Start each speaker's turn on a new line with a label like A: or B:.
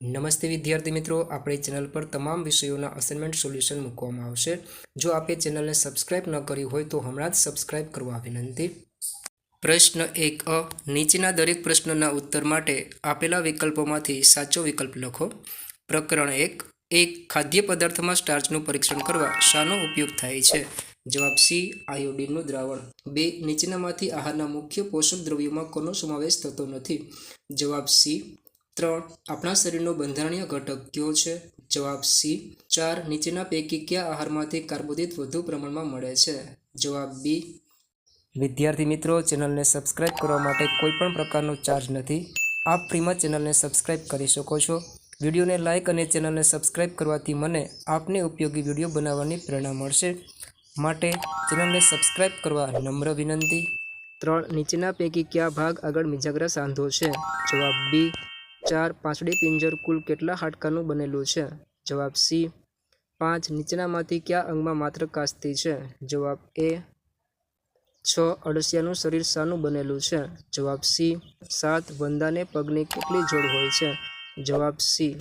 A: નમસ્તે વિદ્યાર્થી મિત્રો, આપણી ચેનલ પર તમામ વિષયોના અસાઇનમેન્ટ સોલ્યુશન મૂકવામાં આવશે। જો આપે ચેનલને સબસ્ક્રાઇબ ન કરી હોય તો હમણાં જ સબસ્ક્રાઇબ કરવા વિનંતી। પ્રશ્ન 1 અ, નીચેના દરેક પ્રશ્નના ઉત્તર માટે આપેલા વિકલ્પોમાંથી સાચો વિકલ્પ લખો। પ્રકરણ 1 ખાદ્ય પદાર્થમાં સ્ટાર્ચનું પરીક્ષણ કરવા શાનો ઉપયોગ થાય છે? જવાબ સી, આયોડિનનું દ્રાવણ। 2 નીચેનામાંથી આહારના મુખ્ય પોષક દ્રવ્યોમાં કોનો સમાવેશ થતો નથી? જવાબ સી। 3 આપણા શરીરનો બંધારણીય ઘટક કયો છે? જવાબ સી। 4 નીચેના પૈકી કયા આહારમાંથી કાર્બોદિત વધુ પ્રમાણમાં મળે છે? જવાબ બી। વિદ્યાર્થી મિત્રો, ચેનલને સબસ્ક્રાઇબ કરવા માટે કોઈ પણ પ્રકારનો ચાર્જ નથી। આપ ફ્રીમાં ચેનલને સબસ્ક્રાઇબ કરી શકો છો। વિડીયોને લાઇક અને ચેનલને સબસ્ક્રાઇબ કરવાથી મને આપને ઉપયોગી વિડીયો બનાવવાની પ્રેરણા મળશે, માટે ચેનલને સબસ્ક્રાઇબ કરવા નમ્ર વિનંતી। 3 નીચેના પૈકી કયા ભાગ આગળ મિજાગ્રા સાંધો છે? જવાબ બી। 4 પાંસળી પિંજર કુલ કેટલા હાડકાંનું બનેલું છે? જવાબ સી। 5 નીચેનામાંથી કયા અંગમાં માત્ર કાસ્તી છે? જવાબ એ। 6 અળસિયાનું શરીર શાનું બનેલું છે? જવાબ સી। 7 વંદાને પગની કેટલી જોડ હોય છે? જવાબ સી।